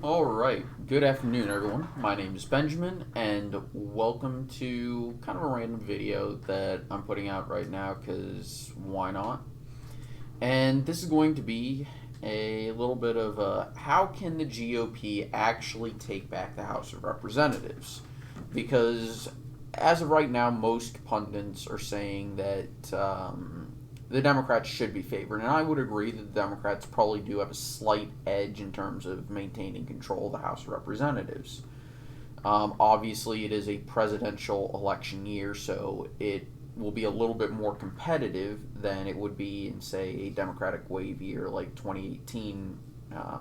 All right. Good afternoon, everyone. My name is Benjamin, and welcome to kind of a random video that I'm putting out right now because why not? And this is going to be a little bit of how can the GOP actually take back the House of Representatives? Because as of right now, most pundits are saying that the Democrats should be favored, and I would agree that the Democrats probably do have a slight edge in terms of maintaining control of the House of Representatives. Obviously, it is a presidential election year, so it will be a little bit more competitive than it would be in, say, a Democratic wave year like 2018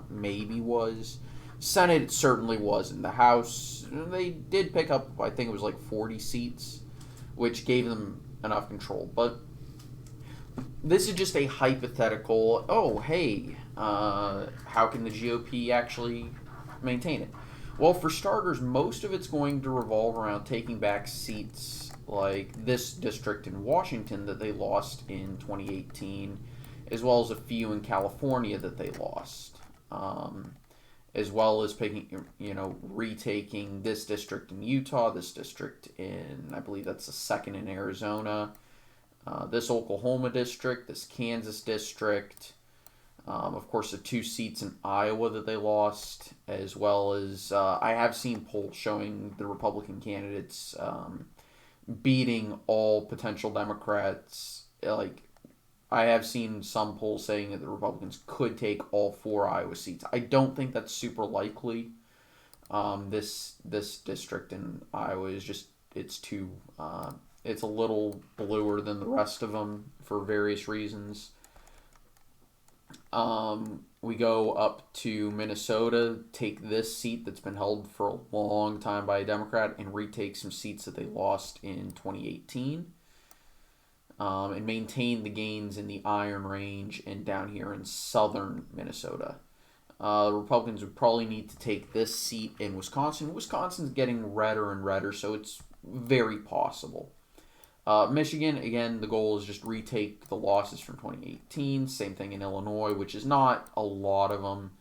maybe was. Senate it certainly wasn't. The House, they did pick up, I think it was like 40 seats, which gave them enough control. But this is just a hypothetical. Oh, hey, how can the GOP actually maintain it? Well, for starters, most of it's going to revolve around taking back seats like this district in Washington that they lost in 2018, as well as a few in California that they lost, as well as picking, retaking this district in Utah, this district in, I believe that's the second in Arizona, this Oklahoma district, this Kansas district, of course, the two seats in Iowa that they lost, as well as I have seen polls showing the Republican candidates beating all potential Democrats. Like, I have seen some polls saying that the Republicans could take all four Iowa seats. I don't think that's super likely. This district in Iowa is just it's too it's a little bluer than the rest of them for various reasons. We go up to Minnesota, take this seat that's been held for a long time by a Democrat, and retake some seats that they lost in 2018, and maintain the gains in the Iron Range and down here in southern Minnesota. The Republicans would probably need to take this seat in Wisconsin. Wisconsin's getting redder and redder, so it's very possible. Michigan, again, the goal is just retake the losses from 2018. Same thing in Illinois, which is not a lot of them.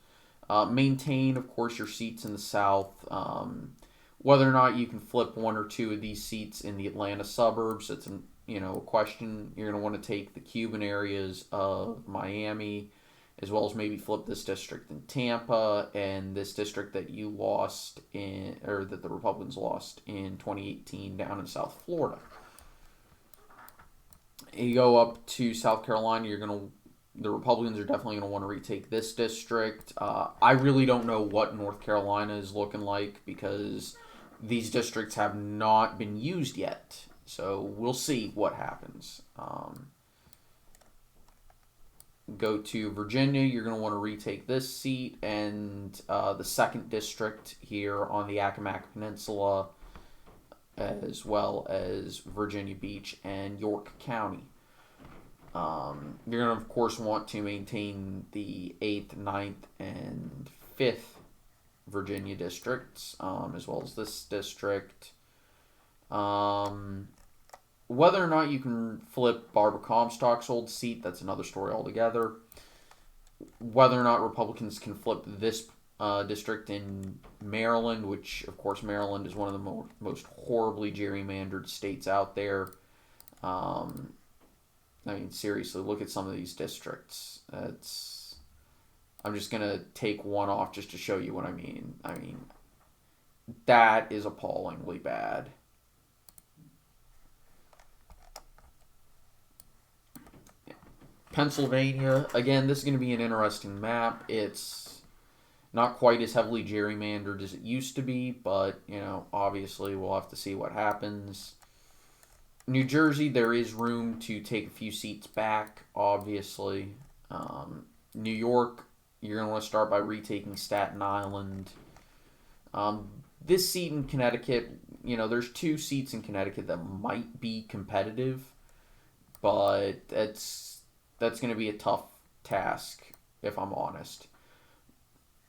Maintain, of course, your seats in the South. Whether or not you can flip one or two of these seats in the Atlanta suburbs, it's a question. You're going to want to take the Cuban areas of Miami, as well as maybe flip this district in Tampa and this district that you lost in, or that the Republicans lost in 2018 down in South Florida. You go up to South Carolina, the Republicans are definitely going to want to retake this district. I really don't know what North Carolina is looking like because these districts have not been used yet. So we'll see what happens. Go to Virginia, you're going to want to retake this seat and the second district here on the Accomack Peninsula, as well as Virginia Beach and York County. You're going to, of course, want to maintain the 8th, ninth, and 5th Virginia districts, as well as this district. Whether or not you can flip Barbara Comstock's old seat, that's another story altogether. Whether or not Republicans can flip this district in Maryland, which, of course, Maryland is one of the most horribly gerrymandered states out there. I mean, seriously, look at some of these districts. I'm just going to take one off just to show you what I mean. I mean, that is appallingly bad. Pennsylvania, again, this is going to be an interesting map. It's not quite as heavily gerrymandered as it used to be, but, obviously we'll have to see what happens. New Jersey, there is room to take a few seats back, obviously. New York, you're going to want to start by retaking Staten Island. This seat in Connecticut, there's two seats in Connecticut that might be competitive, but that's going to be a tough task, if I'm honest.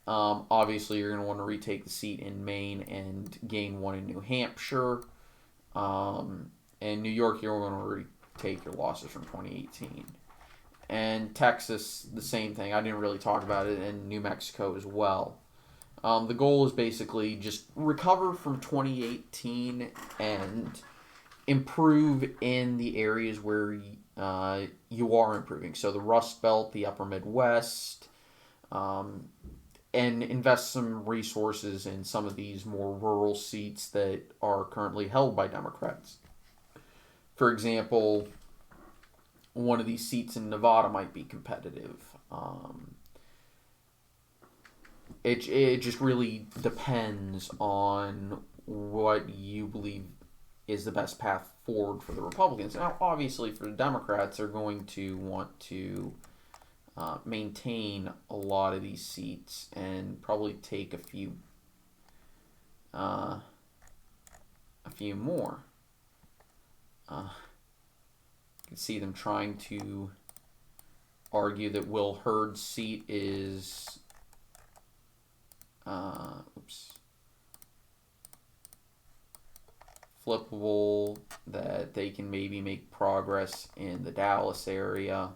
Obviously, you're going to want to retake the seat in Maine and gain one in New Hampshire. And New York, you're going to retake your losses from 2018. And Texas, the same thing. I didn't really talk about it, and New Mexico as well. The goal is basically just recover from 2018 and improve in the areas where you are improving. So the Rust Belt, the Upper Midwest, um, and invest some resources in some of these more rural seats that are currently held by Democrats. For example, one of these seats in Nevada might be competitive. It just really depends on what you believe is the best path forward for the Republicans. Now, obviously, for the Democrats, they're going to want to maintain a lot of these seats and probably take a few more. You can see them trying to argue that Will Hurd's seat is flippable, that they can maybe make progress in the Dallas area,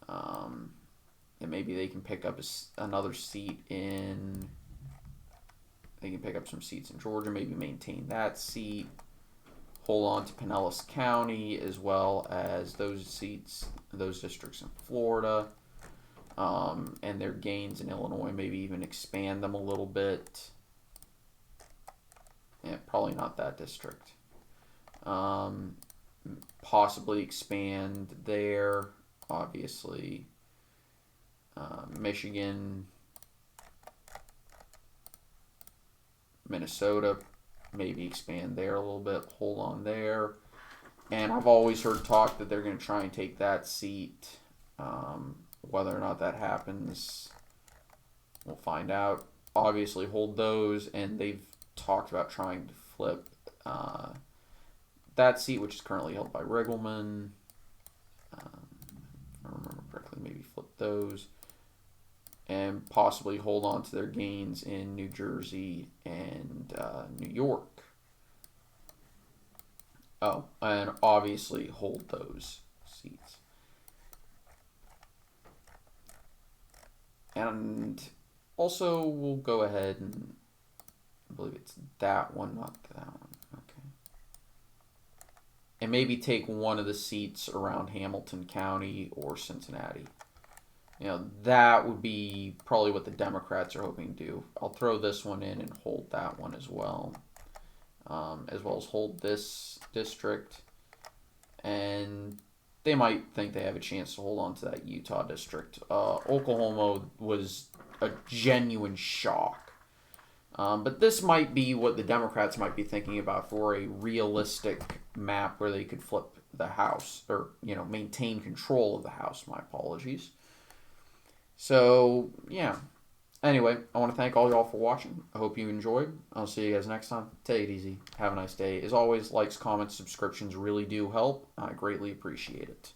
and maybe they can pick up another seat in. They can pick up some seats in Georgia, maybe maintain that seat, hold on to Pinellas County as well as those seats, those districts in Florida, and their gains in Illinois, maybe even expand them a little bit. Yeah, probably not that district. Possibly expand there, obviously. Michigan, Minnesota, maybe expand there a little bit, hold on there. And I've always heard talk that they're going to try and take that seat. Whether or not that happens, we'll find out. Obviously, hold those, and they've talked about trying to flip that seat, which is currently held by Riggleman. If I remember correctly, maybe flip those. And possibly hold on to their gains in New Jersey and New York. Oh, and obviously hold those seats. And also, we'll go ahead and I believe it's that one, not that one. Okay. And maybe take one of the seats around Hamilton County or Cincinnati. That would be probably what the Democrats are hoping to do. I'll throw this one in and hold that one as well as hold this district. And they might think they have a chance to hold on to that Utah district. Oklahoma was a genuine shock. But this might be what the Democrats might be thinking about for a realistic map where they could flip the House, or, maintain control of the House. My apologies. So, yeah. Anyway, I want to thank all y'all for watching. I hope you enjoyed. I'll see you guys next time. Take it easy. Have a nice day. As always, likes, comments, subscriptions really do help. I greatly appreciate it.